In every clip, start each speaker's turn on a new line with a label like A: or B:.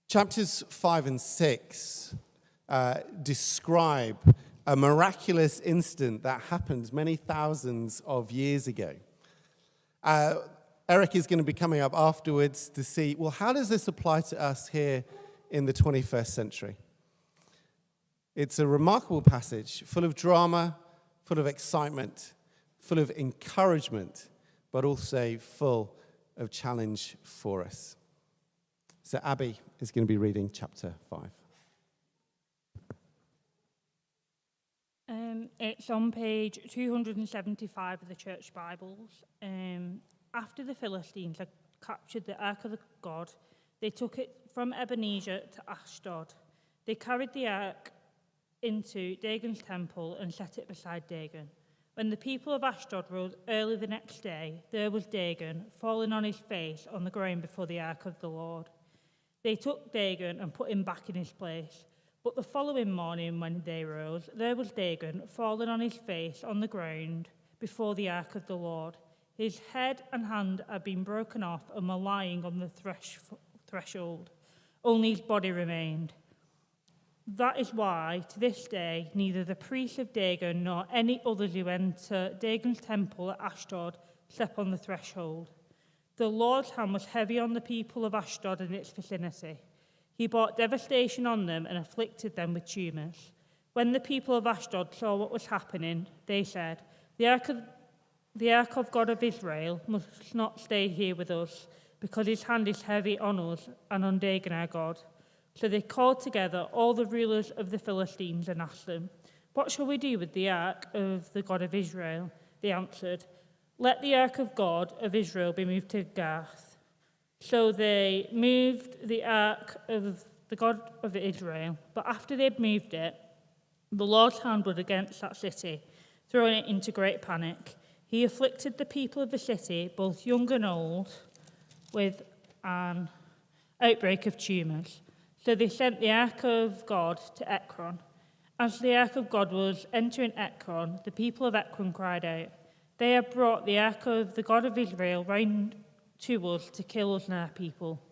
A: Chapters 5 and 6 describe a miraculous incident that happened many thousands of years ago. Eric is going to be coming up afterwards to see, well, how does this apply to us here in the 21st century? It's a remarkable passage, full of drama, full of excitement, full of encouragement, but also full of challenge for us. So Abby is going to be reading chapter 5.
B: It's on page 275 of the Church Bibles. After the Philistines had captured the Ark of the God, they took it from Ebenezer to Ashdod. They carried the Ark into Dagon's temple and set it beside Dagon. When the people of Ashdod rose early the next day, there was Dagon falling on his face on the ground before the Ark of the Lord. They took Dagon and put him back in his place. But the following morning when they rose, there was Dagon fallen on his face on the ground before the Ark of the Lord. His head and hand had been broken off and were lying on the threshold. Only his body remained. That is why, to this day, neither the priests of Dagon nor any others who enter Dagon's temple at Ashdod step on the threshold. The Lord's hand was heavy on the people of Ashdod and its vicinity. He brought devastation on them and afflicted them with tumors. When the people of Ashdod saw what was happening, they said, The ark of God of Israel must not stay here with us, because his hand is heavy on us and on Dagon our God. So they called together all the rulers of the Philistines and asked them, What shall we do with the ark of the God of Israel? They answered, Let the ark of God of Israel be moved to Gath. So they moved the ark of the God of Israel, but after they'd moved it, the Lord's hand was against that city, throwing it into great panic. He afflicted the people of the city, both young and old, with an outbreak of tumors. So they sent the ark of God to Ekron. As the ark of God was entering Ekron, the people of Ekron cried out, They have brought the ark of the God of Israel round to us to kill us and our people.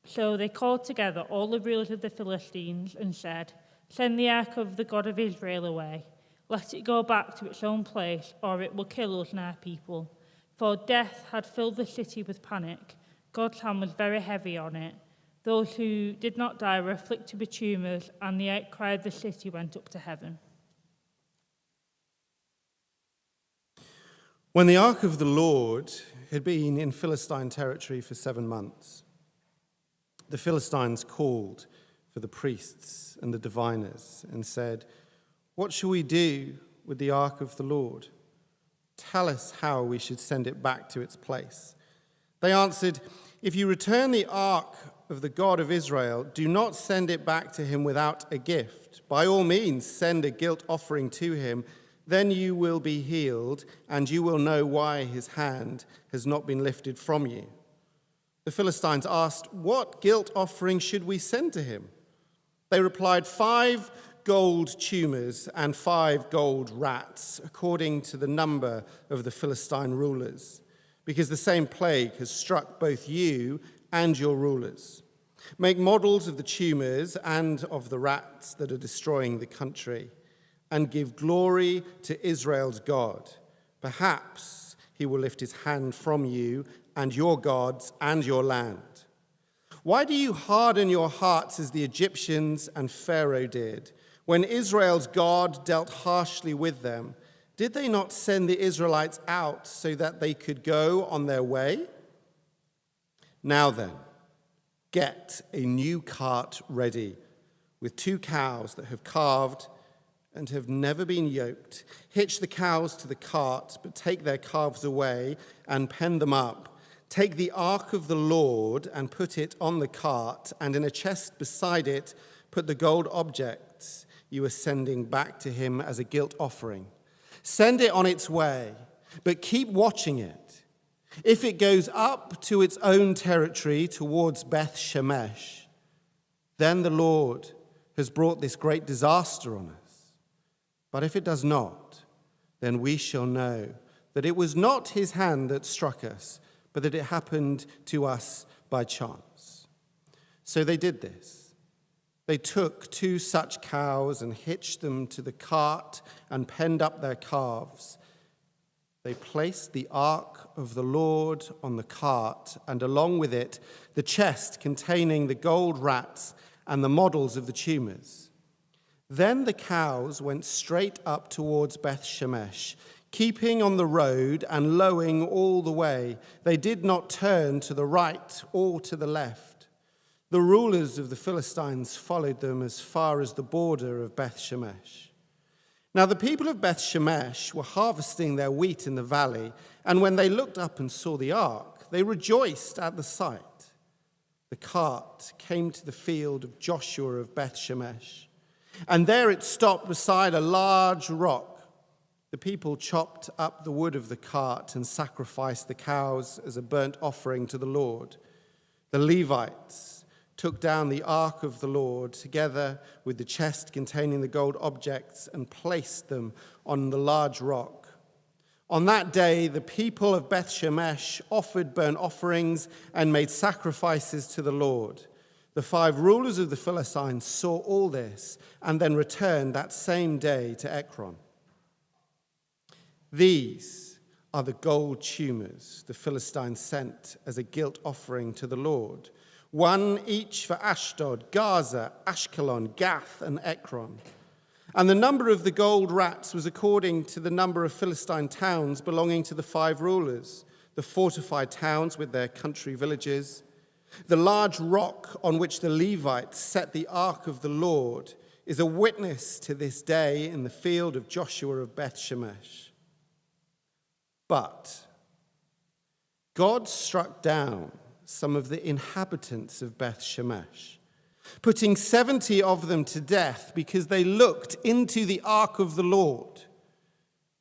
B: So they called together all the rulers of the Philistines and said, Send the ark of the God of Israel away. Let it go back to its own place, or it will kill us and our people. For death had filled the city with panic. God's hand was very heavy on it. Those who did not die were afflicted with tumors, and the outcry of the city went up to heaven.
A: When the ark of the Lord had been in Philistine territory for 7 months, the Philistines called for the priests and the diviners and said, What shall we do with the ark of the Lord? Tell us how we should send it back to its place. They answered, If you return the ark of the God of Israel, do not send it back to him without a gift. By all means, send a guilt offering to him. Then you will be healed, and you will know why his hand has not been lifted from you. The Philistines asked, What guilt offering should we send to him? They replied, 5 gold tumors and 5 gold rats, according to the number of the Philistine rulers, because the same plague has struck both you and your rulers. Make models of the tumors and of the rats that are destroying the country, and give glory to Israel's God. Perhaps he will lift his hand from you and your gods and your land. Why do you harden your hearts as the Egyptians and Pharaoh did? When Israel's God dealt harshly with them, did they not send the Israelites out so that they could go on their way? Now then, get a new cart ready with 2 cows that have calved and have never been yoked. Hitch the cows to the cart, but take their calves away and pen them up. Take the ark of the Lord and put it on the cart, and in a chest beside it put the gold objects you are sending back to him as a guilt offering. Send it on its way, but keep watching it. If it goes up to its own territory towards Beth Shemesh, then the Lord has brought this great disaster on us. But if it does not, then we shall know that it was not his hand that struck us, but that it happened to us by chance. So they did this. They took 2 such cows and hitched them to the cart and penned up their calves. They placed the ark of the Lord on the cart, and along with it, the chest containing the gold rats and the models of the tumors. Then the cows went straight up towards Beth Shemesh, keeping on the road and lowing all the way. They did not turn to the right or to the left. The rulers of the Philistines followed them as far as the border of Beth Shemesh. Now the people of Beth Shemesh were harvesting their wheat in the valley, and when they looked up and saw the ark, they rejoiced at the sight. The cart came to the field of Joshua of Beth Shemesh, and there it stopped beside a large rock. The people chopped up the wood of the cart and sacrificed the cows as a burnt offering to the Lord. The Levites took down the ark of the Lord together with the chest containing the gold objects and placed them on the large rock. On that day, the people of Beth Shemesh offered burnt offerings and made sacrifices to the Lord. The 5 rulers of the Philistines saw all this and then returned that same day to Ekron. These are the gold tumors the Philistines sent as a guilt offering to the Lord, 1 each for Ashdod, Gaza, Ashkelon, Gath, and Ekron. And the number of the gold rats was according to the number of Philistine towns belonging to the 5 rulers, the fortified towns with their country villages. The large rock on which the Levites set the ark of the Lord is a witness to this day in the field of Joshua of Beth Shemesh. But God struck down some of the inhabitants of Beth Shemesh, putting 70 of them to death because they looked into the ark of the Lord.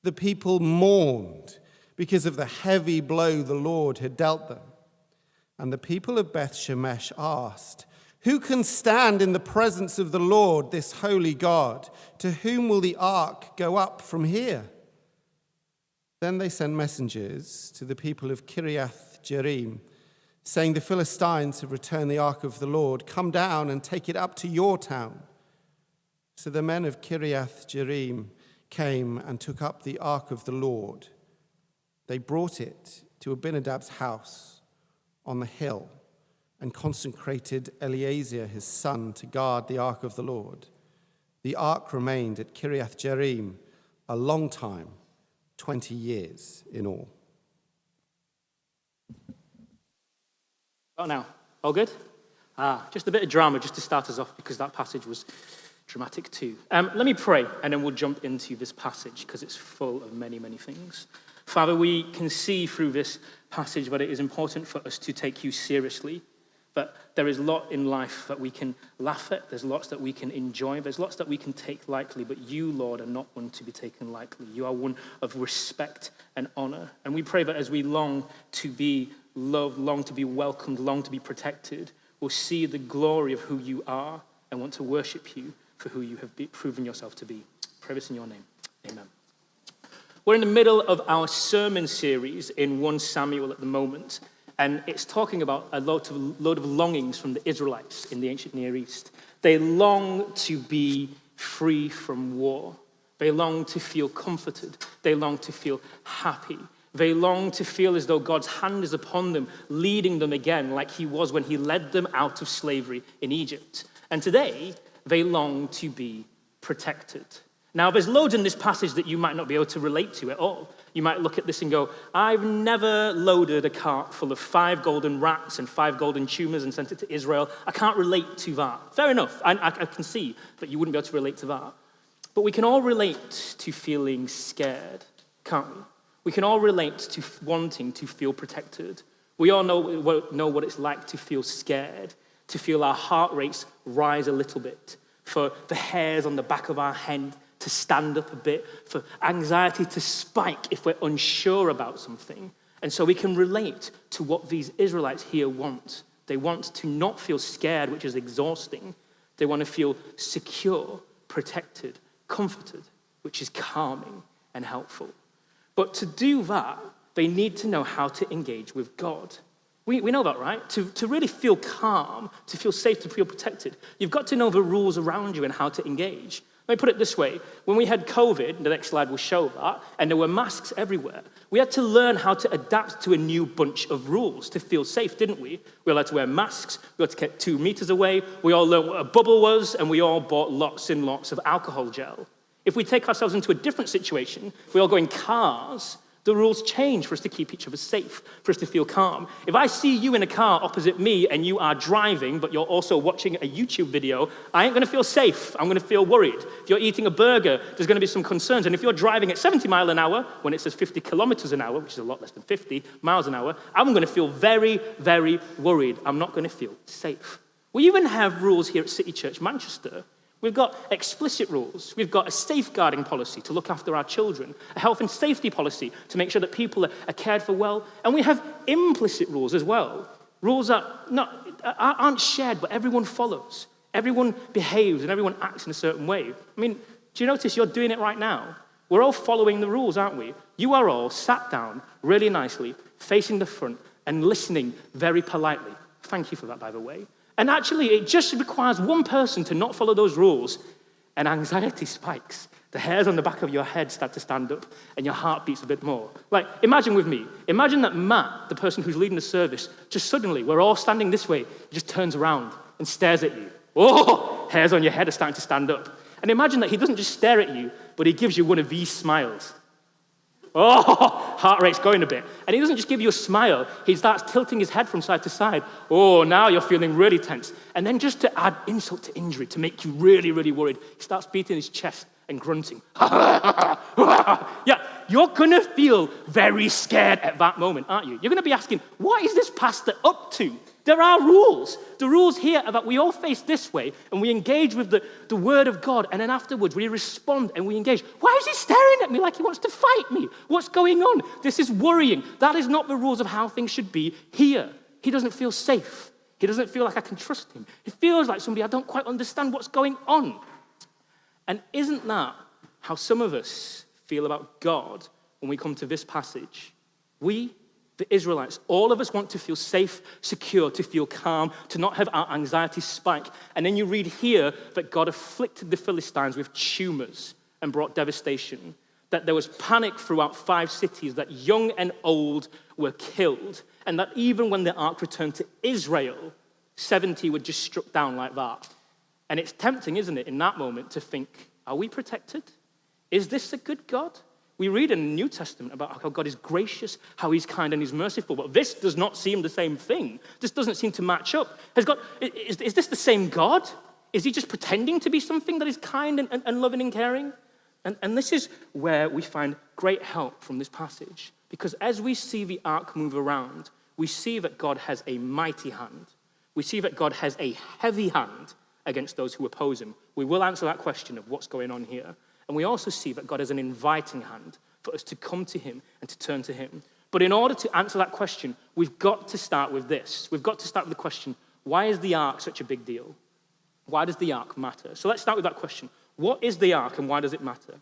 A: The people mourned because of the heavy blow the Lord had dealt them. And the people of Beth Shemesh asked, "Who can stand in the presence of the Lord, this holy God? To whom will the ark go up from here?" Then they sent messengers to the people of Kiriath Jearim, saying, "The Philistines have returned the ark of the Lord. Come down and take it up to your town." So the men of Kiriath Jearim came and took up the ark of the Lord. They brought it to Abinadab's house on the hill and consecrated Eleazar his son to guard the ark of the Lord. The ark remained at Kiriath Jearim a long time, 20 years in all.
C: Oh, now, all good? Just a bit of drama just to start us off because that passage was dramatic too. Let me pray and then we'll jump into this passage because it's full of many, many things. Father, we can see through this passage that it is important for us to take you seriously, that there is a lot in life that we can laugh at, there's lots that we can enjoy, there's lots that we can take lightly, but you, Lord, are not one to be taken lightly. You are one of respect and honor. And we pray that as we long to be loved, long to be welcomed, long to be protected, we'll see the glory of who you are and want to worship you for who you have proven yourself to be. Pray this in your name. Amen. We're in the middle of our sermon series in 1 Samuel at the moment, and it's talking about a load of longings from the Israelites in the ancient Near East. They long to be free from war. They long to feel comforted. They long to feel happy. They long to feel as though God's hand is upon them, leading them again like he was when he led them out of slavery in Egypt. And today, they long to be protected. Now, there's loads in this passage that you might not be able to relate to at all. You might look at this and go, I've never loaded a cart full of 5 golden rats and 5 golden tumors and sent it to Israel. I can't relate to that. Fair enough. I can see that you wouldn't be able to relate to that. But we can all relate to feeling scared, can't we? We can all relate to wanting to feel protected. We all know what it's like to feel scared, to feel our heart rates rise a little bit, for the hairs on the back of our head to stand up a bit, for anxiety to spike if we're unsure about something. And so we can relate to what these Israelites here want. They want to not feel scared, which is exhausting. They want to feel secure, protected, comforted, which is calming and helpful. But to do that, they need to know how to engage with God. We know that, right? To really feel calm, to feel safe, to feel protected, you've got to know the rules around you and how to engage. Let me put it this way. When we had COVID, the next slide will show that, and there were masks everywhere, we had to learn how to adapt to a new bunch of rules to feel safe, didn't we? We all had to wear masks, we had to keep 2 meters away, we all learned what a bubble was, and we all bought lots and lots of alcohol gel. If we take ourselves into a different situation, if we all go in cars, the rules change for us to keep each other safe, for us to feel calm. If I see you in a car opposite me and you are driving, but you're also watching a YouTube video, I ain't gonna feel safe. I'm gonna feel worried. If you're eating a burger, there's gonna be some concerns. And if you're driving at 70 miles an hour, when it says 50 kilometers an hour, which is a lot less than 50 miles an hour, I'm gonna feel very, very worried. I'm not gonna feel safe. We even have rules here at City Church Manchester. We've got explicit rules. We've got a safeguarding policy to look after our children, a health and safety policy to make sure that people are cared for well, and we have implicit rules as well. Rules that aren't shared, but everyone follows. Everyone behaves and everyone acts in a certain way. I mean, do you notice you're doing it right now? We're all following the rules, aren't we? You are all sat down really nicely, facing the front, and listening very politely. Thank you for that, by the way. And actually, it just requires one person to not follow those rules, and anxiety spikes. The hairs on the back of your head start to stand up, and your heart beats a bit more. Like, imagine with me. Imagine that Matt, the person who's leading the service, just suddenly, we're all standing this way, just turns around and stares at you. Oh, hairs on your head are starting to stand up. And imagine that he doesn't just stare at you, but he gives you one of these smiles. Oh, heart rate's going a bit. And he doesn't just give you a smile, he starts tilting his head from side to side. Oh, now you're feeling really tense. And then just to add insult to injury, to make you really, really worried, he starts beating his chest and grunting. Yeah, you're gonna feel very scared at that moment, aren't you? You're gonna be asking, what is this pastor up to? There are rules. The rules here are that we all face this way and we engage with the word of God, and then afterwards we respond and we engage. Why is he staring at me like he wants to fight me? What's going on? This is worrying. That is not the rules of how things should be here. He doesn't feel safe. He doesn't feel like I can trust him. He feels like somebody I don't quite understand what's going on. And isn't that how some of us feel about God when we come to this passage? We, the Israelites, all of us want to feel safe, secure, to feel calm, to not have our anxiety spike. And then you read here that God afflicted the Philistines with tumors and brought devastation, that there was panic throughout 5 cities, that young and old were killed, and that even when the ark returned to Israel, 70 were just struck down like that. And it's tempting, isn't it, in that moment to think, are we protected? Is this a good God? We read in the New Testament about how God is gracious, how he's kind and he's merciful, but this does not seem the same thing. This doesn't seem to match up. Is this the same God? Is he just pretending to be something that is kind and loving and caring? And this is where we find great help from this passage, because as we see the ark move around, we see that God has a mighty hand. We see that God has a heavy hand against those who oppose him. We will answer that question of what's going on here. And we also see that God has an inviting hand for us to come to him and to turn to him. But in order to answer that question, we've got to start with this. We've got to start with the question, why is the ark such a big deal? Why does the ark matter? So let's start with that question. What is the ark and why does it matter?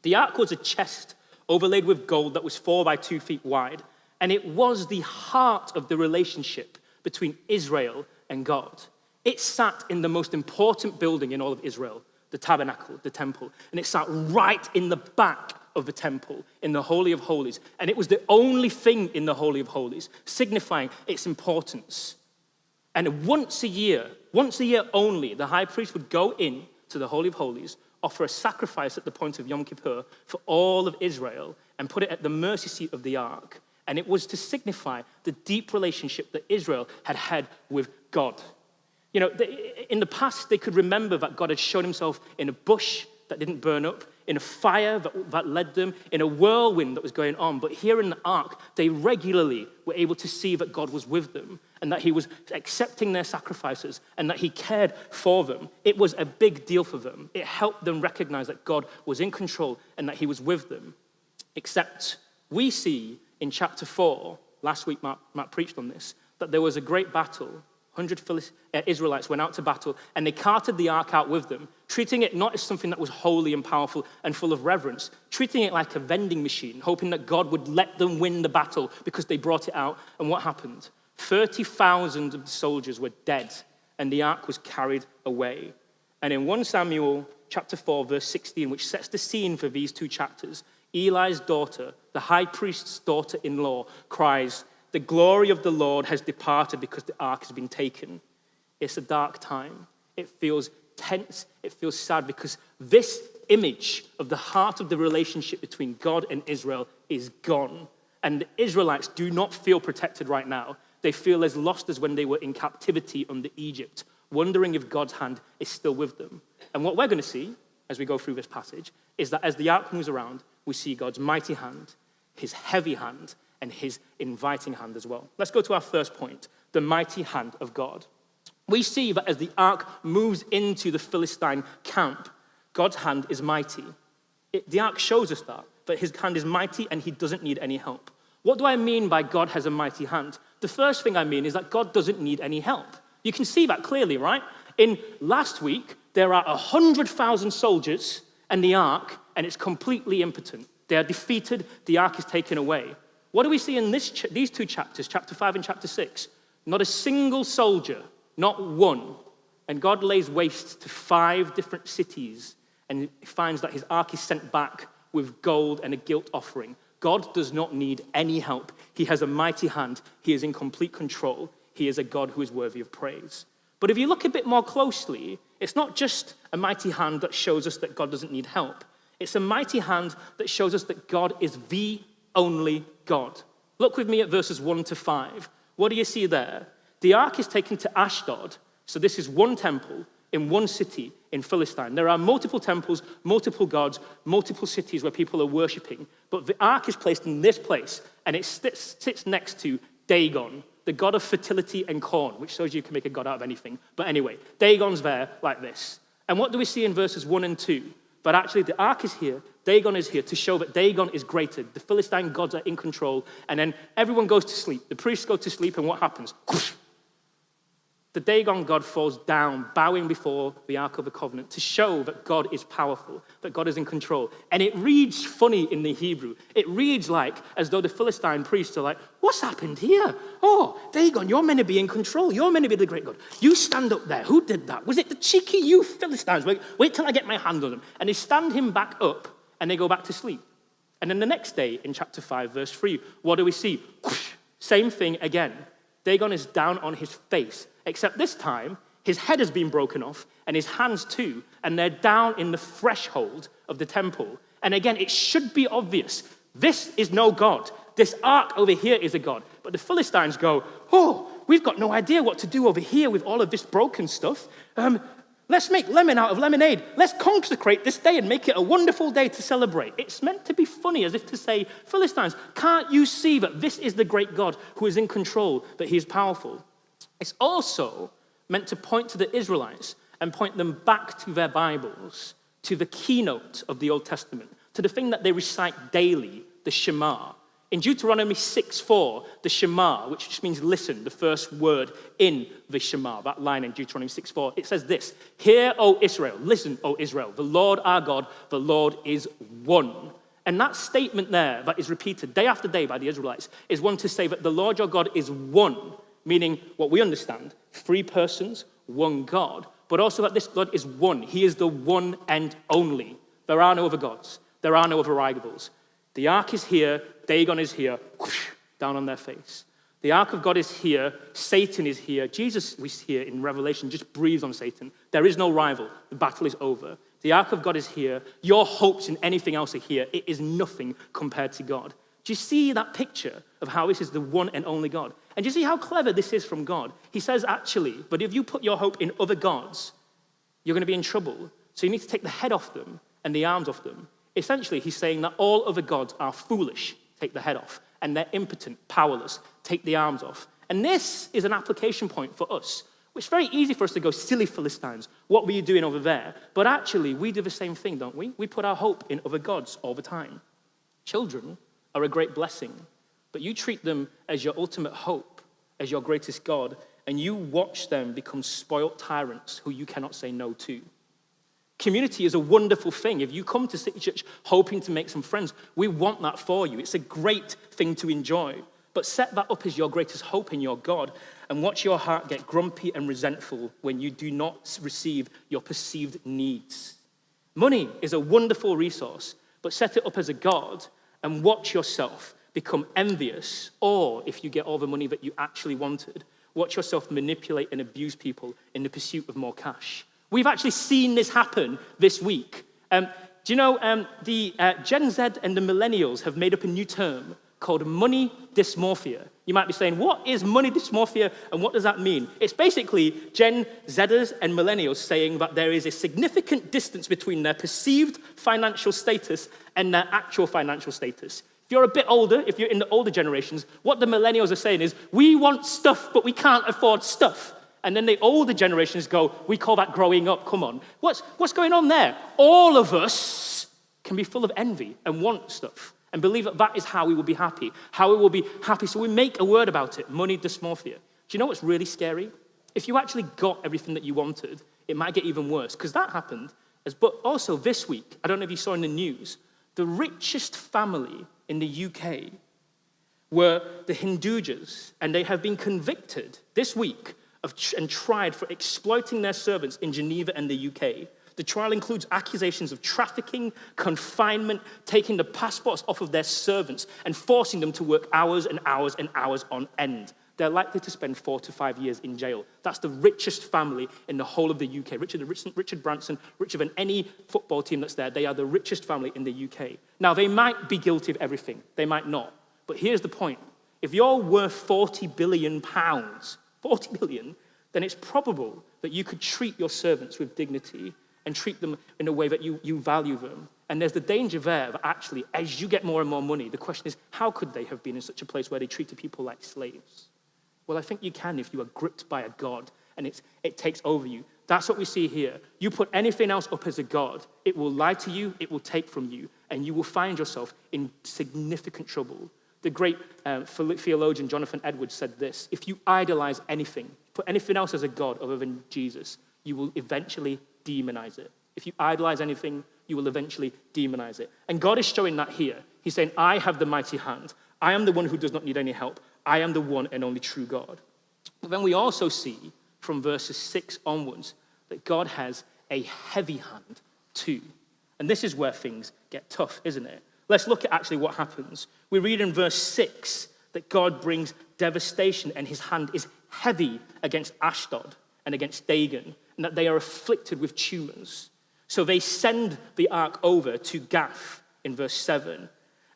C: The ark was a chest overlaid with gold that was 4 by 2 feet wide. And it was the heart of the relationship between Israel and God. It sat in the most important building in all of Israel, the tabernacle, the temple. And it sat right in the back of the temple, in the Holy of Holies. And it was the only thing in the Holy of Holies, signifying its importance. And once a year only, the high priest would go in to the Holy of Holies, offer a sacrifice at the point of Yom Kippur for all of Israel, and put it at the mercy seat of the ark. And it was to signify the deep relationship that Israel had had with God. You know, in the past, they could remember that God had shown himself in a bush that didn't burn up, in a fire that led them, in a whirlwind that was going on. But here in the ark, they regularly were able to see that God was with them and that he was accepting their sacrifices and that he cared for them. It was a big deal for them. It helped them recognize that God was in control and that he was with them. Except we see in chapter 4, last week Matt preached on this, that there was a great battle. 100 Israelites went out to battle, and they carted the ark out with them, treating it not as something that was holy and powerful and full of reverence, treating it like a vending machine, hoping that God would let them win the battle because they brought it out. And what happened? 30,000 of the soldiers were dead, and the ark was carried away. And in 1 Samuel chapter 4, verse 16, which sets the scene for these two chapters, Eli's daughter, the high priest's daughter-in-law, cries, "The glory of the Lord has departed because the ark has been taken." It's a dark time. It feels tense. It feels sad because this image of the heart of the relationship between God and Israel is gone. And the Israelites do not feel protected right now. They feel as lost as when they were in captivity under Egypt, wondering if God's hand is still with them. And what we're going to see as we go through this passage is that as the ark moves around, we see God's mighty hand, his heavy hand, and his inviting hand as well. Let's go to our first point, the mighty hand of God. We see that as the ark moves into the Philistine camp, God's hand is mighty. The ark shows us that his hand is mighty and he doesn't need any help. What do I mean by God has a mighty hand? The first thing I mean is that God doesn't need any help. You can see that clearly, right? In last week, there are 100,000 soldiers and the ark, and it's completely impotent. They are defeated, the ark is taken away. What do we see in these two chapters, chapter 5 and chapter 6? Not a single soldier, not one. And God lays waste to 5 different cities and finds that his ark is sent back with gold and a guilt offering. God does not need any help. He has a mighty hand. He is in complete control. He is a God who is worthy of praise. But if you look a bit more closely, it's not just a mighty hand that shows us that God doesn't need help. It's a mighty hand that shows us that God is the only God. Look with me at verses 1 to 5. What do you see there? The ark is taken to Ashdod. So this is one temple in one city in Philistine. There are multiple temples, multiple gods, multiple cities where people are worshipping. But the ark is placed in this place, and it sits next to Dagon, the god of fertility and corn, which shows you can make a god out of anything. But anyway, Dagon's there like this. And what do we see in verses 1 and 2? But actually the ark is here, Dagon is here to show that Dagon is greater. The Philistine gods are in control. And then everyone goes to sleep. The priests go to sleep, and what happens? The Dagon god falls down, bowing before the Ark of the Covenant to show that God is powerful, that God is in control. And it reads funny in the Hebrew. It reads like, as though the Philistine priests are like, what's happened here? Oh, Dagon, you're meant to be in control. You're meant to be the great God. You stand up there. Who did that? Was it the cheeky you Philistines? Wait till I get my hand on them. And they stand him back up, and they go back to sleep. And then the next day, in chapter 5, verse 3, what do we see? Same thing again. Dagon is down on his face, except this time, his head has been broken off, and his hands too, and they're down in the threshold of the temple. And again, it should be obvious. This is no God. This ark over here is a God. But the Philistines go, oh, we've got no idea what to do over here with all of this broken stuff. Let's make lemon out of lemonade. Let's consecrate this day and make it a wonderful day to celebrate. It's meant to be funny, as if to say, Philistines, can't you see that this is the great God who is in control, that he is powerful? It's also meant to point to the Israelites and point them back to their Bibles, to the keynote of the Old Testament, to the thing that they recite daily, the Shema. In Deuteronomy 6:4, the Shema, which just means listen, the first word in the Shema, that line in Deuteronomy 6:4, it says this, "Hear, O Israel, listen, O Israel, the Lord our God, the Lord is one." And that statement there that is repeated day after day by the Israelites is one to say that the Lord your God is one, meaning what we understand, 3 persons, one God, but also that this God is one. He is the one and only. There are no other gods. There are no other rivals. The ark is here, Dagon is here, whoosh, down on their face. The ark of God is here, Satan is here. Jesus, we see here in Revelation, just breathes on Satan. There is no rival. The battle is over. The ark of God is here. Your hopes in anything else are here. It is nothing compared to God. Do you see that picture of how this is the one and only God? And do you see how clever this is from God? He says, actually, but if you put your hope in other gods, you're going to be in trouble. So you need to take the head off them and the arms off them. Essentially, he's saying that all other gods are foolish, take the head off, and they're impotent, powerless, take the arms off. And this is an application point for us. It's very easy for us to go, silly Philistines, what were you doing over there? But actually, we do the same thing, don't we? We put our hope in other gods all the time. Children are a great blessing, but you treat them as your ultimate hope, as your greatest God, and you watch them become spoilt tyrants who you cannot say no to. Community is a wonderful thing. If you come to City Church hoping to make some friends, we want that for you. It's a great thing to enjoy. But set that up as your greatest hope in your God, and watch your heart get grumpy and resentful when you do not receive your perceived needs. Money is a wonderful resource, but set it up as a God and watch yourself become envious, or if you get all the money that you actually wanted, watch yourself manipulate and abuse people in the pursuit of more cash. We've actually seen this happen this week. Do you know the Gen Z and the millennials have made up a new term called money dysmorphia? You might be saying, what is money dysmorphia and what does that mean? It's basically Gen Zers and millennials saying that there is a significant distance between their perceived financial status and their actual financial status. If you're a bit older, if you're in the older generations, what the millennials are saying is, we want stuff, but we can't afford stuff. And then the older generations go, we call that growing up, come on. What's going on there? All of us can be full of envy and want stuff and believe that that is how we will be happy, how we will be happy. So we make a word about it, money dysmorphia. Do you know what's really scary? If you actually got everything that you wanted, it might get even worse, because that happened. But also this week, I don't know if you saw in the news, the richest family in the UK were the Hindujas, and they have been convicted this week and tried for exploiting their servants in Geneva and the UK. The trial includes accusations of trafficking, confinement, taking the passports off of their servants and forcing them to work hours and hours and hours on end. They're likely to spend 4 to 5 years in jail. That's the richest family in the whole of the UK. Richard Branson, richer than any football team that's there. They are the richest family in the UK. Now, they might be guilty of everything. They might not. But here's the point. If you're worth 40 billion pounds, 40 billion, then it's probable that you could treat your servants with dignity and treat them in a way that you value them. And there's the danger there that actually, as you get more and more money, the question is, how could they have been in such a place where they treated people like slaves? Well, I think you can if you are gripped by a God and it takes over you. That's what we see here. You put anything else up as a God, it will lie to you, it will take from you, and you will find yourself in significant trouble. The great theologian Jonathan Edwards said this: if you idolize anything, put anything else as a God other than Jesus, you will eventually demonize it. If you idolize anything, you will eventually demonize it. And God is showing that here. He's saying, I have the mighty hand. I am the one who does not need any help. I am the one and only true God. But then we also see from verses 6 onwards that God has a heavy hand too. And this is where things get tough, isn't it? Let's look at actually what happens. We read in verse 6 that God brings devastation and his hand is heavy against Ashdod and against Dagon, and that they are afflicted with tumors. So they send the ark over to Gath in verse 7.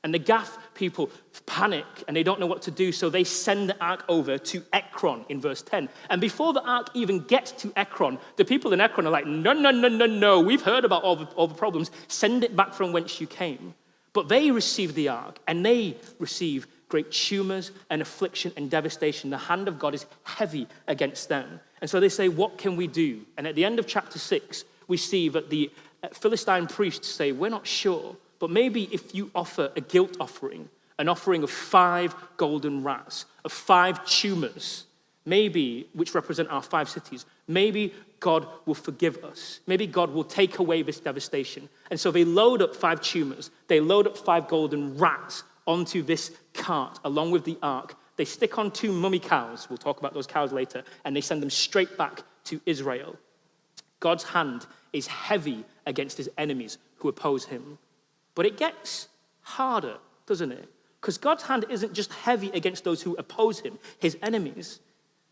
C: And the Gath people panic and they don't know what to do, so they send the ark over to Ekron in verse 10. And before the ark even gets to Ekron, the people in Ekron are like, no, we've heard about all the problems. Send it back from whence you came. But they receive the ark and they receive great tumors and affliction and devastation. The hand of God is heavy against them. And so they say, what can we do? And at the end of chapter 6, we see that the Philistine priests say, we're not sure, but maybe if you offer a guilt offering, an offering of 5 golden rats, of 5 tumors, maybe, which represent our 5 cities, maybe God will forgive us. Maybe God will take away this devastation. And so they load up 5 tumors. They load up 5 golden rats onto this cart along with the ark. They stick on 2 mummy cows. We'll talk about those cows later. And they send them straight back to Israel. God's hand is heavy against his enemies who oppose him. But it gets harder, doesn't it? Because God's hand isn't just heavy against those who oppose him, his enemies.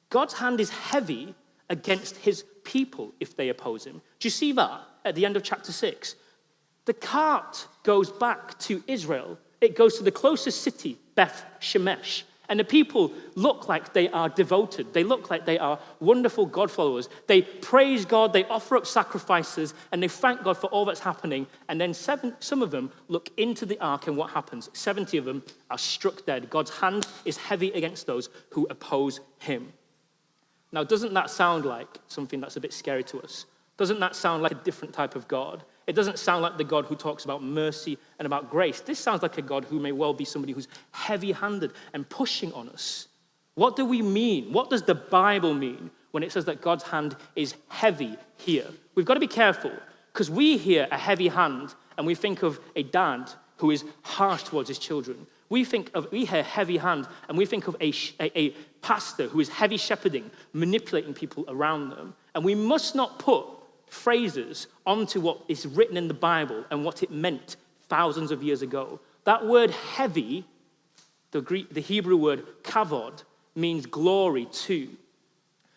C: God's hand is heavy against his people if they oppose him. Do you see that at the end of chapter 6? The cart goes back to Israel. It goes to the closest city, Beth Shemesh. And the people look like they are devoted. They look like they are wonderful God followers. They praise God, they offer up sacrifices, and they thank God for all that's happening. And then some of them look into the ark, and what happens? 70 of them are struck dead. God's hand is heavy against those who oppose him. Now, doesn't that sound like something that's a bit scary to us? Doesn't that sound like a different type of God? It doesn't sound like the God who talks about mercy and about grace. This sounds like a God who may well be somebody who's heavy-handed and pushing on us. What do we mean? What does the Bible mean when it says that God's hand is heavy here? We've got to be careful, because we hear a heavy hand and we think of a dad who is harsh towards his children. We hear heavy hand, and we think of a pastor who is heavy shepherding, manipulating people around them. And we must not put phrases onto what is written in the Bible and what it meant thousands of years ago. That word heavy, the Hebrew word kavod, means glory too.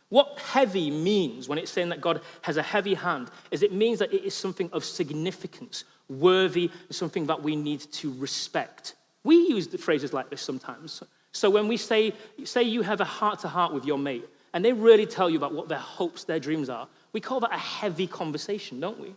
C: What heavy means when it's saying that God has a heavy hand is it means that it is something of significance, worthy, something that we need to respect. We use the phrases like this sometimes. So when we say you have a heart-to-heart with your mate, and they really tell you about what their hopes, their dreams are, we call that a heavy conversation, don't we?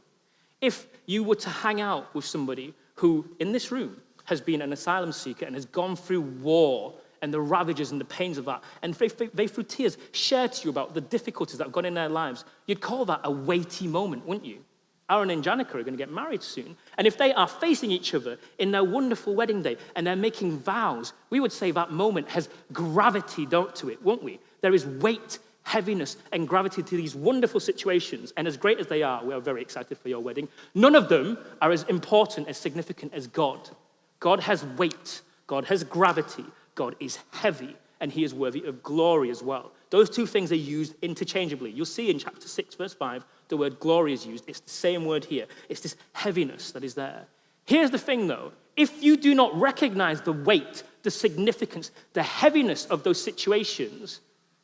C: If you were to hang out with somebody who, in this room, has been an asylum seeker and has gone through war and the ravages and the pains of that, and they through tears share to you about the difficulties that have gone in their lives, you'd call that a weighty moment, wouldn't you? Aaron and Janica are going to get married soon. And if they are facing each other in their wonderful wedding day and they're making vows, we would say that moment has gravity to it, won't we? There is weight, heaviness, and gravity to these wonderful situations. And as great as they are, we are very excited for your wedding. None of them are as important, as significant as God. God has weight. God has gravity. God is heavy. And he is worthy of glory as well. Those two things are used interchangeably. You'll see in chapter 6, verse 5, the word glory is used. It's the same word here. It's this heaviness that is there. Here's the thing, though. If you do not recognize the weight, the significance, the heaviness of those situations,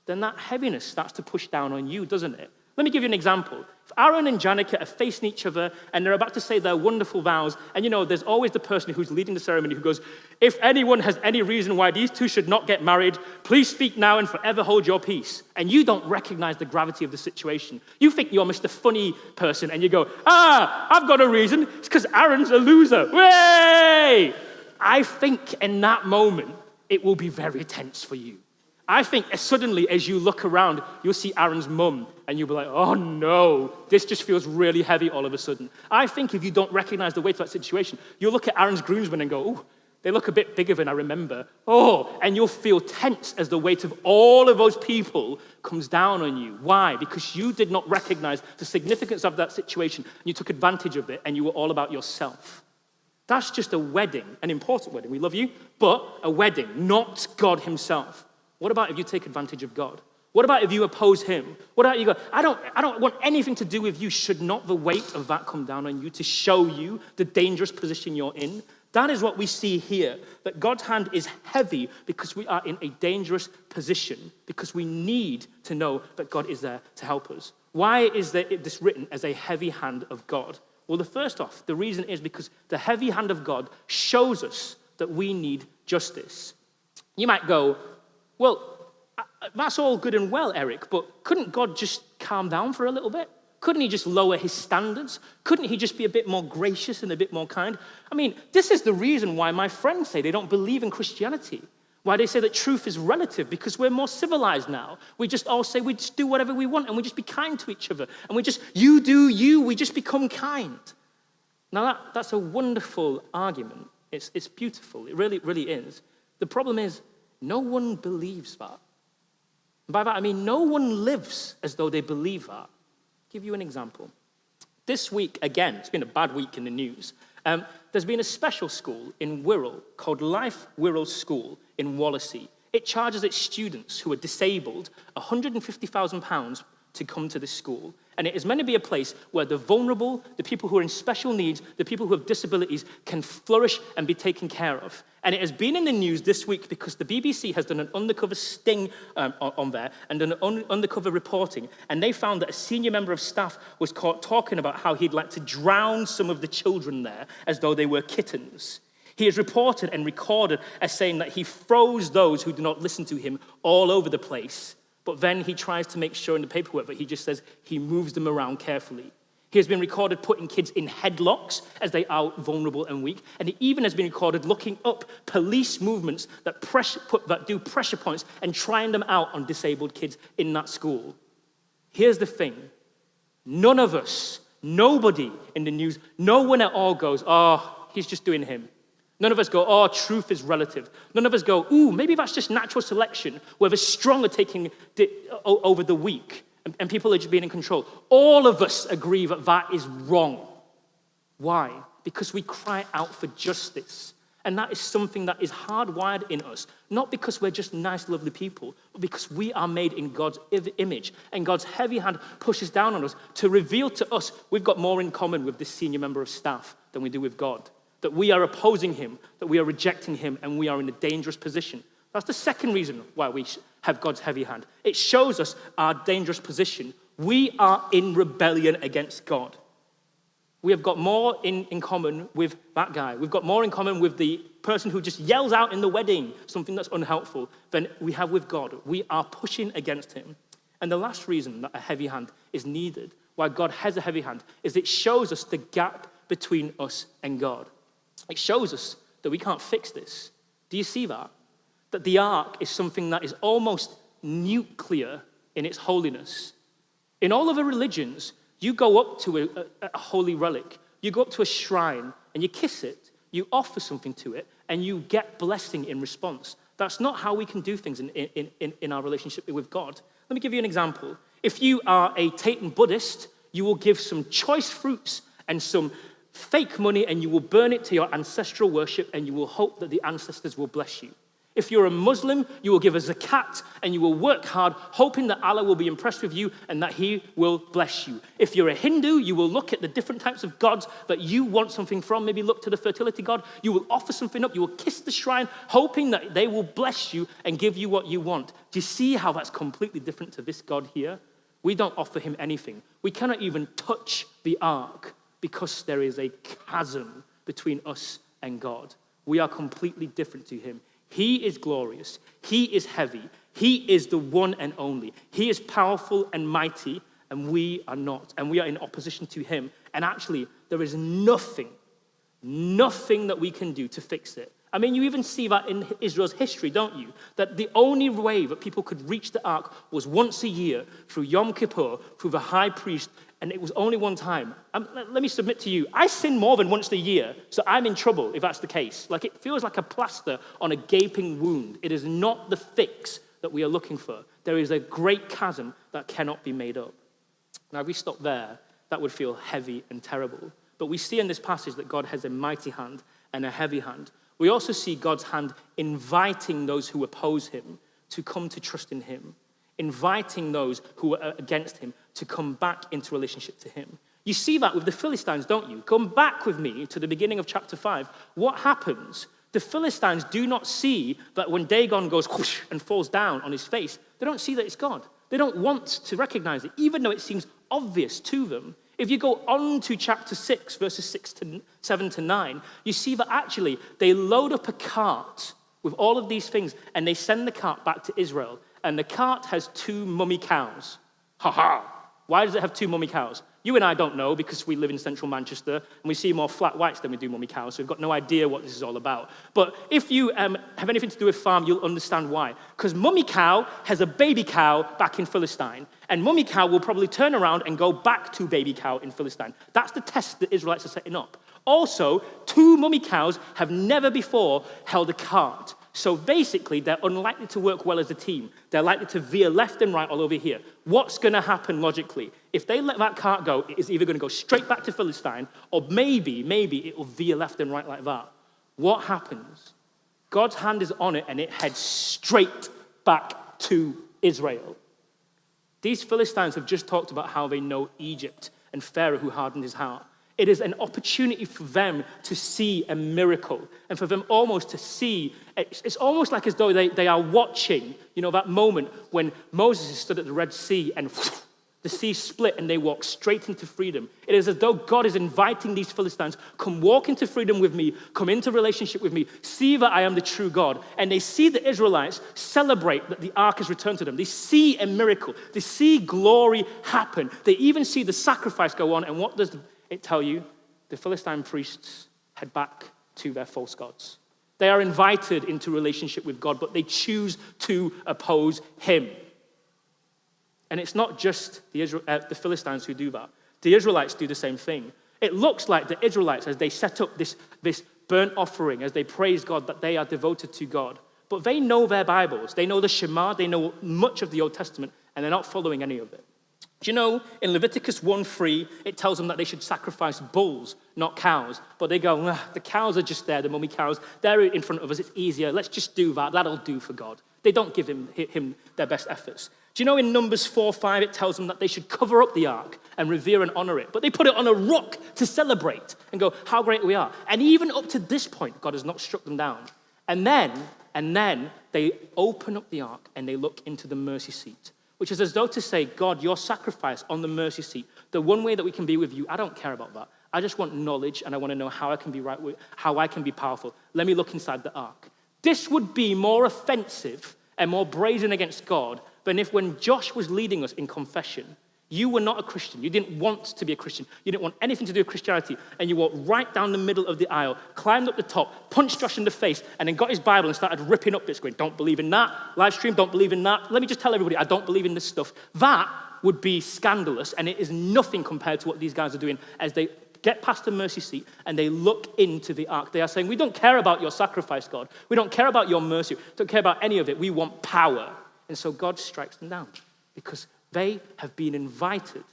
C: then that heaviness starts to push down on you, doesn't it? Let me give you an example. If Aaron and Janica are facing each other and they're about to say their wonderful vows, and there's always the person who's leading the ceremony who goes, if anyone has any reason why these two should not get married, please speak now and forever hold your peace. And you don't recognize the gravity of the situation. You think you're Mr. Funny person and you go, I've got a reason. It's because Aaron's a loser. Way! I think in that moment, it will be very tense for you. I think as suddenly as you look around, you'll see Aaron's mum, and you'll be like, oh no, this just feels really heavy all of a sudden. I think if you don't recognize the weight of that situation, you'll look at Aaron's groomsmen and go, oh, they look a bit bigger than I remember. Oh, and you'll feel tense as the weight of all of those people comes down on you. Why? Because you did not recognize the significance of that situation, and you took advantage of it, and you were all about yourself. That's just a wedding, an important wedding. We love you, but a wedding, not God himself. What about if you take advantage of God? What about if you oppose him? What about you go, I don't want anything to do with you. Should not the weight of that come down on you to show you the dangerous position you're in? That is what we see here, that God's hand is heavy because we are in a dangerous position, because we need to know that God is there to help us. Why is this written as a heavy hand of God? Well, the reason is because the heavy hand of God shows us that we need justice. You might go, well, that's all good and well, Eric, but couldn't God just calm down for a little bit? Couldn't he just lower his standards? Couldn't he just be a bit more gracious and a bit more kind? I mean, this is the reason why my friends say they don't believe in Christianity. Why they say that truth is relative, because we're more civilized now. We just all say we just do whatever we want and we just be kind to each other. And we just, you do you, we just become kind. Now that's a wonderful argument. It's beautiful. It really, really is. The problem is, no one believes that. And by that, I mean no one lives as though they believe that. I'll give you an example. This week, again, it's been a bad week in the news. There's been a special school in Wirral called Life Wirral School in Wallasey. It charges its students who are disabled £150,000 to come to this school. And it is meant to be a place where the vulnerable, the people who are in special needs, the people who have disabilities can flourish and be taken care of. And it has been in the news this week because the BBC has done an undercover sting on there and done an undercover reporting. And they found that a senior member of staff was caught talking about how he'd like to drown some of the children there as though they were kittens. He is reported and recorded as saying that he throws those who do not listen to him all over the place. But then he tries to make sure in the paperwork that he just says he moves them around carefully. He has been recorded putting kids in headlocks as they are vulnerable and weak. And he even has been recorded looking up police movements that do pressure points and trying them out on disabled kids in that school. Here's the thing. None of us, nobody in the news, no one at all goes, oh, he's just doing him. None of us go, oh, truth is relative. None of us go, ooh, maybe that's just natural selection, where the strong are taking over the weak, and people are just being in control. All of us agree that that is wrong. Why? Because we cry out for justice. And that is something that is hardwired in us, not because we're just nice, lovely people, but because we are made in God's image. And God's heavy hand pushes down on us to reveal to us we've got more in common with this senior member of staff than we do with God. That we are opposing him, that we are rejecting him, and we are in a dangerous position. That's the second reason why we have God's heavy hand. It shows us our dangerous position. We are in rebellion against God. We have got more in common with that guy. We've got more in common with the person who just yells out in the wedding something that's unhelpful than we have with God. We are pushing against him. And the last reason that a heavy hand is needed, why God has a heavy hand, is it shows us the gap between us and God. It shows us that we can't fix this. Do you see that? That the ark is something that is almost nuclear in its holiness. In all of the religions, you go up to a holy relic, you go up to a shrine, and you kiss it, you offer something to it, and you get blessing in response. That's not how we can do things in our relationship with God. Let me give you an example. If you are a Tibetan Buddhist, you will give some choice fruits and some fake money, and you will burn it to your ancestral worship, and you will hope that the ancestors will bless you. If you're a Muslim, you will give a zakat, and you will work hard, hoping that Allah will be impressed with you and that he will bless you. If you're a Hindu, you will look at the different types of gods that you want something from. Maybe look to the fertility god. You will offer something up. You will kiss the shrine, hoping that they will bless you and give you what you want. Do you see how that's completely different to this God here? We don't offer him anything. We cannot even touch the ark because there is a chasm between us and God. We are completely different to him. He is glorious. He is heavy. He is the one and only. He is powerful and mighty, and we are not. And we are in opposition to him. And actually, there is nothing that we can do to fix it. I mean, you even see that in Israel's history, don't you? That the only way that people could reach the ark was once a year through Yom Kippur, through the high priest, and it was only one time. Let me submit to you, I sin more than once a year, so I'm in trouble if that's the case. Like, it feels like a plaster on a gaping wound. It is not the fix that we are looking for. There is a great chasm that cannot be made up. Now, if we stop there, that would feel heavy and terrible. But we see in this passage that God has a mighty hand and a heavy hand. We also see God's hand inviting those who oppose him to come to trust in him, inviting those who are against him to come back into relationship to him. You see that with the Philistines, don't you? Come back with me to the beginning of chapter 5. What happens? The Philistines do not see that when Dagon goes whoosh and falls down on his face, they don't see that it's God. They don't want to recognize it, even though it seems obvious to them. If you go on to chapter 6, verses 7 to 9, you see that actually they load up a cart with all of these things, and they send the cart back to Israel. And the cart has 2 mummy cows. Ha ha! Why does it have 2 mummy cows? You and I don't know because we live in central Manchester and we see more flat whites than we do mummy cows, so we've got no idea what this is all about. But if you have anything to do with farm, you'll understand why. Because mummy cow has a baby cow back in Philistine, and mummy cow will probably turn around and go back to baby cow in Philistine. That's the test that Israelites are setting up. Also, 2 mummy cows have never before held a cart. So basically, they're unlikely to work well as a team. They're likely to veer left and right all over here. What's going to happen logically? If they let that cart go, it is either going to go straight back to Philistine, or maybe it will veer left and right like that. What happens? God's hand is on it, and it heads straight back to Israel. These Philistines have just talked about how they know Egypt and Pharaoh who hardened his heart. It is an opportunity for them to see a miracle and for them almost to see, it's almost like as though they are watching, that moment when Moses stood at the Red Sea and the sea split and they walk straight into freedom. It is as though God is inviting these Philistines, come walk into freedom with me, come into relationship with me, see that I am the true God. And they see the Israelites celebrate that the ark has returned to them. They see a miracle. They see glory happen. They even see the sacrifice go on. And what does it tell you? The Philistine priests head back to their false gods. They are invited into relationship with God, but they choose to oppose him. And it's not just the Philistines who do that. The Israelites do the same thing. It looks like the Israelites, as they set up this burnt offering, as they praise God, that they are devoted to God. But they know their Bibles. They know the Shema. They know much of the Old Testament, and they're not following any of it. Do you know, in Leviticus 1:3, it tells them that they should sacrifice bulls, not cows. But they go, the cows are just there, the mummy cows. They're in front of us, it's easier. Let's just do that. That'll do for God. They don't give him their best efforts. Do you know in Numbers 4:5, it tells them that they should cover up the ark and revere and honor it. But they put it on a rock to celebrate and go, how great we are. And even up to this point, God has not struck them down. And then they open up the ark and they look into the mercy seat, which is as though to say, God, your sacrifice on the mercy seat, the one way that we can be with you, I don't care about that. I just want knowledge, and I want to know how I can be right, how I can be powerful. Let me look inside the ark. This would be more offensive and more brazen against God than if when Josh was leading us in confession, you were not a Christian. You didn't want to be a Christian. You didn't want anything to do with Christianity. And you walked right down the middle of the aisle, climbed up the top, punched Josh in the face, and then got his Bible and started ripping up bits, going, don't believe in that. Live stream, don't believe in that. Let me just tell everybody, I don't believe in this stuff. That would be scandalous, and it is nothing compared to what these guys are doing as they get past the mercy seat and they look into the ark. They are saying, we don't care about your sacrifice, God. We don't care about your mercy. We don't care about any of it. We want power. And so God strikes them down because they have been invited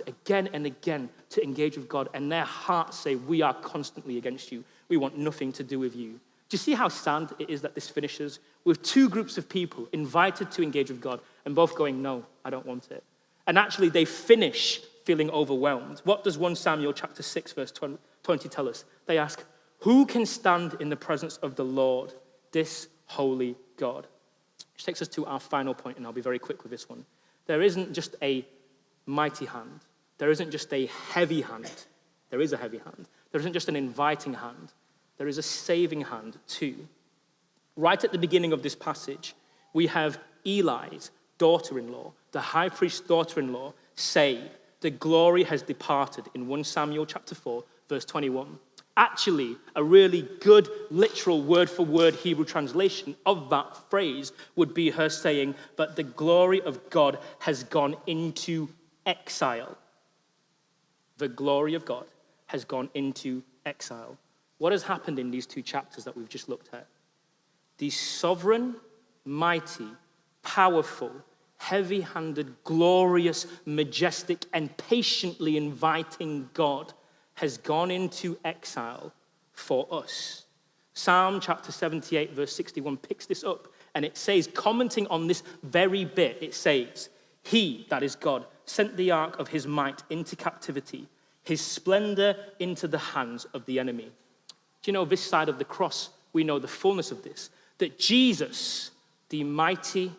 C: again and again to engage with God, and their hearts say, we are constantly against you. We want nothing to do with you. Do you see how sad it is that this finishes? With two groups of people invited to engage with God, and both going, no, I don't want it. And actually, they finish feeling overwhelmed. What does 1 Samuel chapter 6, verse 20 tell us? They ask, who can stand in the presence of the Lord, this holy God? Which takes us to our final point, and I'll be very quick with this one. There isn't just a mighty hand. There isn't just a heavy hand. There is a heavy hand. There isn't just an inviting hand. There is a saving hand too. Right at the beginning of this passage, we have Eli's daughter-in-law, the high priest's daughter-in-law, say, the glory has departed in 1 Samuel chapter 4, verse 21. Actually, a really good, literal, word-for-word Hebrew translation of that phrase would be her saying, but the glory of God has gone into exile. The glory of God has gone into exile. What has happened in these two chapters that we've just looked at? The sovereign, mighty, powerful, heavy-handed, glorious, majestic, and patiently inviting God has gone into exile for us. Psalm chapter 78, verse 61 picks this up, and it says, commenting on this very bit, it says, he, that is God, sent the ark of his might into captivity, his splendor into the hands of the enemy. Do you know, this side of the cross, we know the fullness of this, that Jesus, the mighty,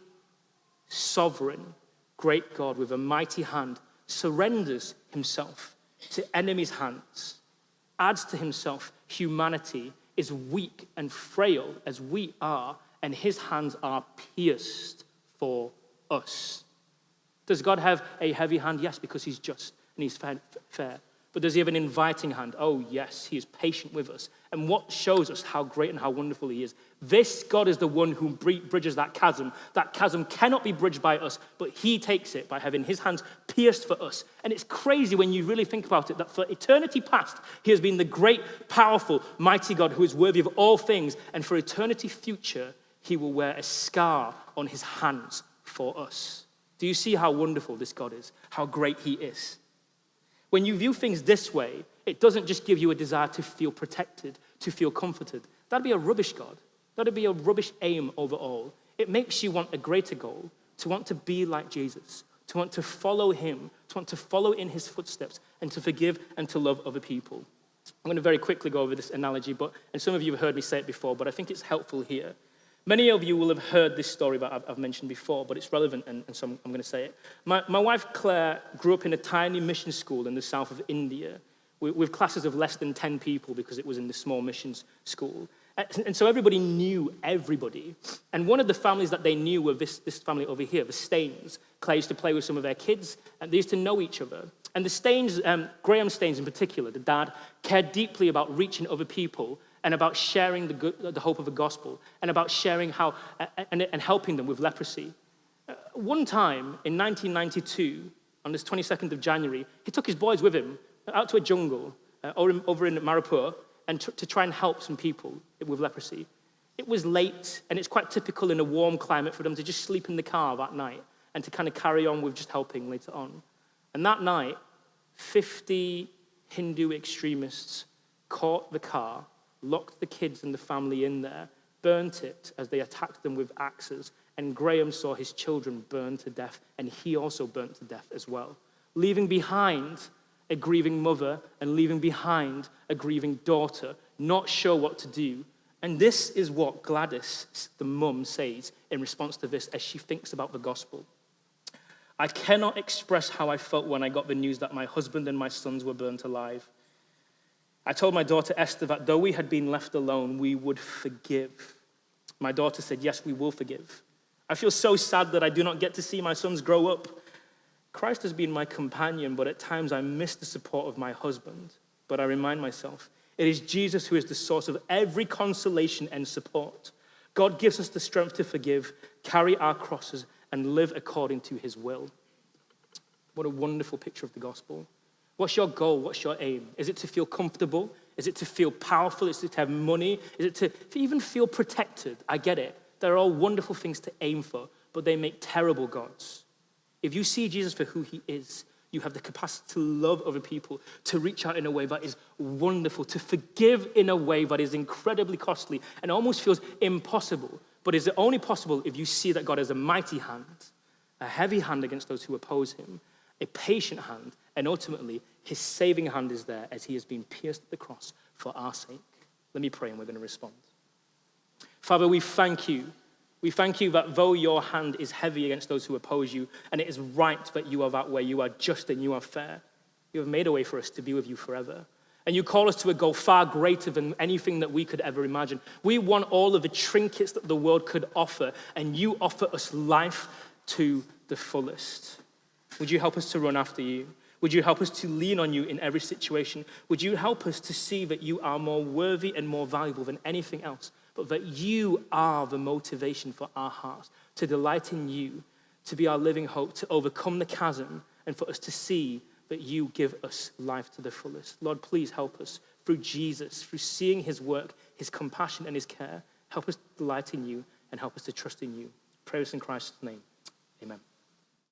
C: sovereign, great God with a mighty hand, surrenders himself to enemies' hands, adds to himself humanity, is weak and frail as we are, and his hands are pierced for us. Does God have a heavy hand? Yes, because he's just and he's fair. But does he have an inviting hand? Oh, yes, he is patient with us. And what shows us how great and how wonderful he is? This God is the one who bridges that chasm. That chasm cannot be bridged by us, but he takes it by having his hands pierced for us. And it's crazy when you really think about it, that for eternity past, he has been the great, powerful, mighty God who is worthy of all things. And for eternity future, he will wear a scar on his hands for us. Do you see how wonderful this God is? How great he is? When you view things this way, it doesn't just give you a desire to feel protected, to feel comforted. That'd be a rubbish God. That'd be a rubbish aim overall. It makes you want a greater goal, to want to be like Jesus, to want to follow him, to want to follow in his footsteps, and to forgive and to love other people. I'm going to very quickly go over this analogy, and some of you have heard me say it before, but I think it's helpful here. Many of you will have heard this story that I've mentioned before, but it's relevant, and so I'm going to say it. My wife, Claire, grew up in a tiny mission school in the south of India with classes of less than 10 people because it was in the small missions school. And so everybody knew everybody. And one of the families that they knew were this family over here, the Staines. Claire used to play with some of their kids, and they used to know each other. And the Staines, Graham Staines in particular, the dad, cared deeply about reaching other people and about sharing the hope of the gospel, and about sharing how and helping them with leprosy. One time in 1992, on this 22nd of January, he took his boys with him out to a jungle over in Maripur and to try and help some people with leprosy. It was late, and it's quite typical in a warm climate for them to just sleep in the car that night. and to kind of carry on with just helping later on. And that night, 50 Hindu extremists caught the car, locked the kids and the family in there, burnt it as they attacked them with axes, and Graham saw his children burned to death, and he also burnt to death as well, leaving behind a grieving mother and leaving behind a grieving daughter, not sure what to do. And this is what Gladys, the mum, says in response to this as she thinks about the gospel. I cannot express how I felt when I got the news that my husband and my sons were burnt alive. I told my daughter Esther that though we had been left alone, we would forgive. My daughter said, yes, we will forgive. I feel so sad that I do not get to see my sons grow up. Christ has been my companion, but at times I miss the support of my husband. But I remind myself, it is Jesus who is the source of every consolation and support. God gives us the strength to forgive, carry our crosses, and live according to his will. What a wonderful picture of the gospel. What's your goal? What's your aim? Is it to feel comfortable? Is it to feel powerful? Is it to have money? Is it to even feel protected? I get it. They're all wonderful things to aim for, but they make terrible gods. If you see Jesus for who he is, you have the capacity to love other people, to reach out in a way that is wonderful, to forgive in a way that is incredibly costly and almost feels impossible. But is it only possible if you see that God has a mighty hand, a heavy hand against those who oppose him, a patient hand, and ultimately his saving hand is there as he has been pierced at the cross for our sake. Let me pray and we're going to respond. Father, we thank you. We thank you that though your hand is heavy against those who oppose you, and it is right that you are that way, you are just and you are fair, you have made a way for us to be with you forever. And you call us to a goal far greater than anything that we could ever imagine. We want all of the trinkets that the world could offer, and you offer us life to the fullest. Would you help us to run after you? Would you help us to lean on you in every situation? Would you help us to see that you are more worthy and more valuable than anything else, but that you are the motivation for our hearts, to delight in you, to be our living hope, to overcome the chasm, and for us to see that you give us life to the fullest. Lord, please help us through Jesus, through seeing his work, his compassion, and his care. Help us delight in you and help us to trust in you. Pray this in Christ's name. Amen.